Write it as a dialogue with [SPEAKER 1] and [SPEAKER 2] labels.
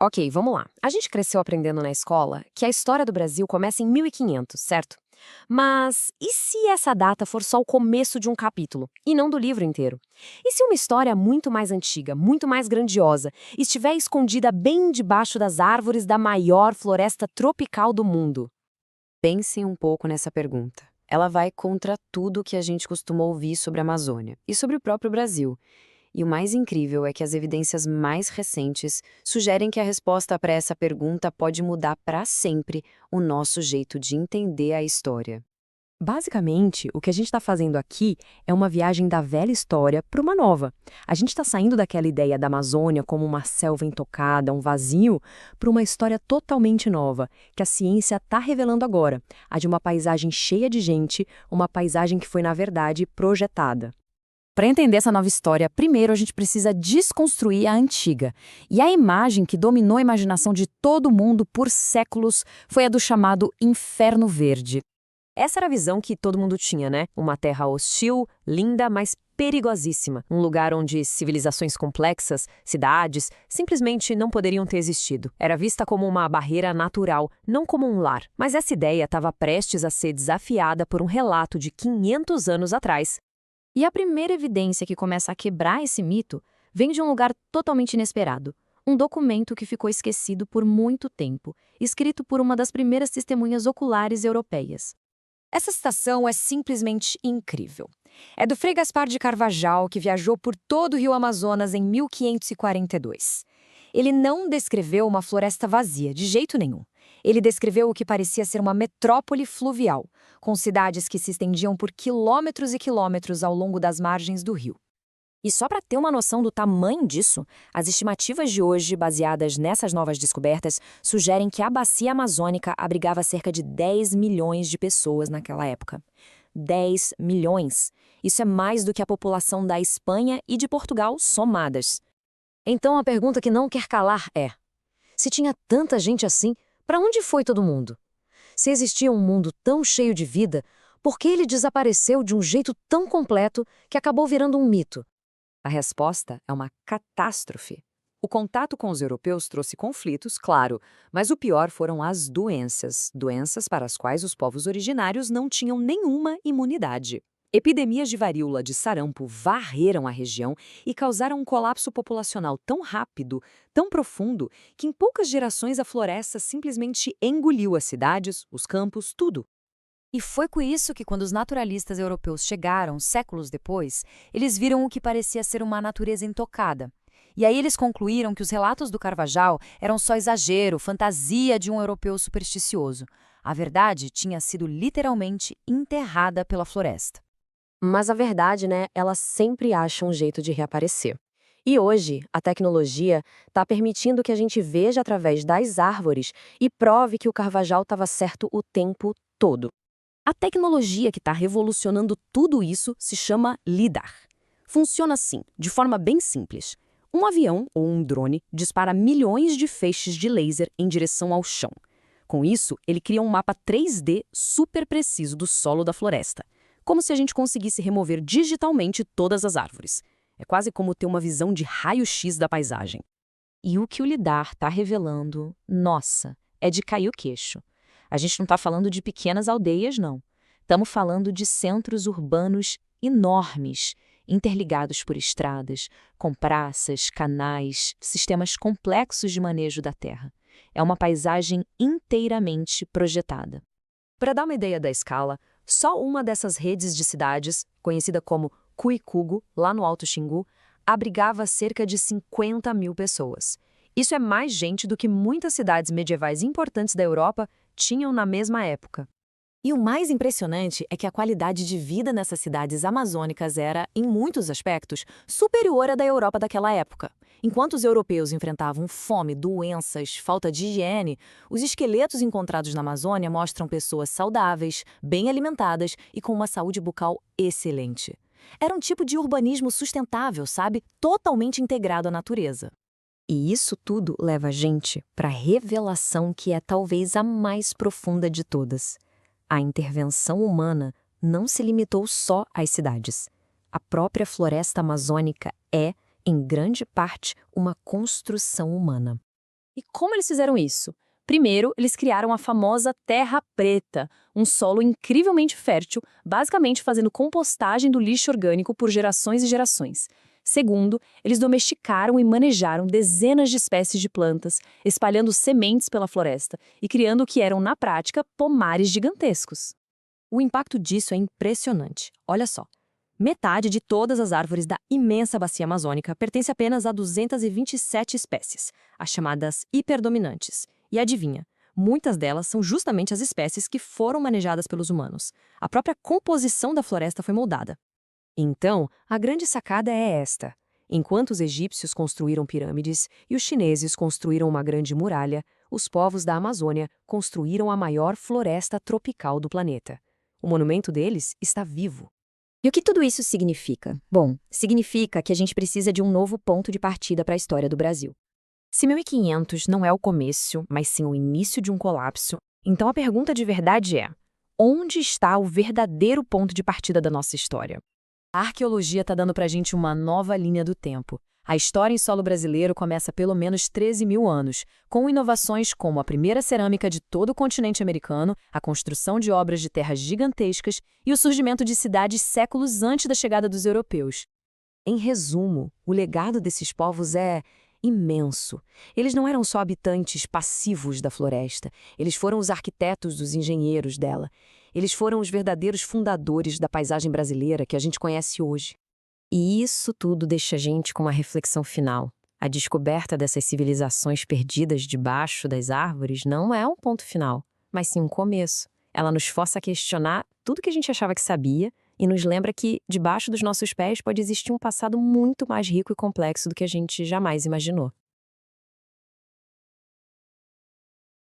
[SPEAKER 1] Ok, vamos lá. A gente cresceu aprendendo na escola que a história do Brasil começa em 1500, certo? Mas e se essa data for só o começo de um capítulo, e não do livro inteiro? E se uma história muito mais antiga, muito mais grandiosa, estiver escondida bem debaixo das árvores da maior floresta tropical do mundo?
[SPEAKER 2] Pense um pouco nessa pergunta. Ela vai contra tudo que a gente costuma ouvir sobre a Amazônia e sobre o próprio Brasil. E o mais incrível é que as evidências mais recentes sugerem que a resposta para essa pergunta pode mudar para sempre o nosso jeito de entender a história.
[SPEAKER 3] Basicamente, o que a gente está fazendo aqui é uma viagem da velha história para uma nova. A gente está saindo daquela ideia da Amazônia como uma selva intocada, um vazio, para uma história totalmente nova, que a ciência está revelando agora, a de uma paisagem cheia de gente, uma paisagem que foi, na verdade, projetada.
[SPEAKER 4] Para entender essa nova história, primeiro a gente precisa desconstruir a antiga. E a imagem que dominou a imaginação de todo mundo por séculos foi a do chamado Inferno Verde.
[SPEAKER 1] Essa era a visão que todo mundo tinha, né? Uma terra hostil, linda, mas perigosíssima. Um lugar onde civilizações complexas, cidades, simplesmente não poderiam ter existido. Era vista como uma barreira natural, não como um lar. Mas essa ideia estava prestes a ser desafiada por um relato de 500 anos atrás.
[SPEAKER 4] E a primeira evidência que começa a quebrar esse mito vem de um lugar totalmente inesperado. Um documento que ficou esquecido por muito tempo, escrito por uma das primeiras testemunhas oculares europeias.
[SPEAKER 5] Essa citação é simplesmente incrível. É do Frei Gaspar de Carvajal, que viajou por todo o Rio Amazonas em 1542. Ele não descreveu uma floresta vazia, de jeito nenhum. Ele descreveu o que parecia ser uma metrópole fluvial, com cidades que se estendiam por quilômetros e quilômetros ao longo das margens do rio.
[SPEAKER 1] E só para ter uma noção do tamanho disso, as estimativas de hoje, baseadas nessas novas descobertas, sugerem que a bacia amazônica abrigava cerca de 10 milhões de pessoas naquela época. 10 milhões! Isso é mais do que a população da Espanha e de Portugal somadas. Então a pergunta que não quer calar é: se tinha tanta gente assim, para onde foi todo mundo? Se existia um mundo tão cheio de vida, por que ele desapareceu de um jeito tão completo que acabou virando um mito?
[SPEAKER 2] A resposta é uma catástrofe. O contato com os europeus trouxe conflitos, claro, mas o pior foram as doenças, doenças para as quais os povos originários não tinham nenhuma imunidade. Epidemias de varíola, de sarampo varreram a região e causaram um colapso populacional tão rápido, tão profundo, que em poucas gerações a floresta simplesmente engoliu as cidades, os campos, tudo.
[SPEAKER 5] E foi com isso que, quando os naturalistas europeus chegaram, séculos depois, eles viram o que parecia ser uma natureza intocada. E aí eles concluíram que os relatos do Carvajal eram só exagero, fantasia de um europeu supersticioso. A verdade tinha sido literalmente enterrada pela floresta.
[SPEAKER 1] Mas a verdade, né, ela sempre acha um jeito de reaparecer. E hoje, a tecnologia está permitindo que a gente veja através das árvores e prove que o Carvajal estava certo o tempo todo.
[SPEAKER 3] A tecnologia que está revolucionando tudo isso se chama LIDAR. Funciona assim, de forma bem simples. Um avião ou um drone dispara milhões de feixes de laser em direção ao chão. Com isso, ele cria um mapa 3D super preciso do solo da floresta, como se a gente conseguisse remover digitalmente todas as árvores. É quase como ter uma visão de raio-x da paisagem.
[SPEAKER 4] E o que o LIDAR está revelando, nossa, é de cair o queixo. A gente não está falando de pequenas aldeias, não. Estamos falando de centros urbanos enormes, interligados por estradas, com praças, canais, sistemas complexos de manejo da terra. É uma paisagem inteiramente projetada.
[SPEAKER 1] Para dar uma ideia da escala, só uma dessas redes de cidades, conhecida como Cuicugo, lá no Alto Xingu, abrigava cerca de 50 mil pessoas. Isso é mais gente do que muitas cidades medievais importantes da Europa tinham na mesma época.
[SPEAKER 5] E o mais impressionante é que a qualidade de vida nessas cidades amazônicas era, em muitos aspectos, superior à da Europa daquela época. Enquanto os europeus enfrentavam fome, doenças, falta de higiene, os esqueletos encontrados na Amazônia mostram pessoas saudáveis, bem alimentadas e com uma saúde bucal excelente. Era um tipo de urbanismo sustentável, sabe? Totalmente integrado à natureza.
[SPEAKER 1] E isso tudo leva a gente para a revelação que é talvez a mais profunda de todas. A intervenção humana não se limitou só às cidades. A própria floresta amazônica é, em grande parte, uma construção humana.
[SPEAKER 3] E como eles fizeram isso? Primeiro, eles criaram a famosa terra preta, um solo incrivelmente fértil, basicamente fazendo compostagem do lixo orgânico por gerações e gerações. Segundo, eles domesticaram e manejaram dezenas de espécies de plantas, espalhando sementes pela floresta e criando o que eram, na prática, pomares gigantescos. O impacto disso é impressionante. Olha só. Metade de todas as árvores da imensa bacia amazônica pertence apenas a 227 espécies, as chamadas hiperdominantes. E adivinha, muitas delas são justamente as espécies que foram manejadas pelos humanos. A própria composição da floresta foi moldada. Então, a grande sacada é esta. Enquanto os egípcios construíram pirâmides e os chineses construíram uma grande muralha, os povos da Amazônia construíram a maior floresta tropical do planeta. O monumento deles está vivo.
[SPEAKER 1] E o que tudo isso significa? Bom, significa que a gente precisa de um novo ponto de partida para a história do Brasil.
[SPEAKER 5] Se 1500 não é o começo, mas sim o início de um colapso, então a pergunta de verdade é: onde está o verdadeiro ponto de partida da nossa história? A arqueologia está dando para a gente uma nova linha do tempo. A história em solo brasileiro começa há pelo menos 13.000 anos, com inovações como a primeira cerâmica de todo o continente americano, a construção de obras de terras gigantescas e o surgimento de cidades séculos antes da chegada dos europeus. Em resumo, o legado desses povos é imenso. Eles não eram só habitantes passivos da floresta, eles foram os arquitetos, os engenheiros dela. Eles foram os verdadeiros fundadores da paisagem brasileira que a gente conhece hoje.
[SPEAKER 1] E isso tudo deixa a gente com uma reflexão final. A descoberta dessas civilizações perdidas debaixo das árvores não é um ponto final, mas sim um começo. Ela nos força a questionar tudo que a gente achava que sabia e nos lembra que, debaixo dos nossos pés, pode existir um passado muito mais rico e complexo do que a gente jamais imaginou.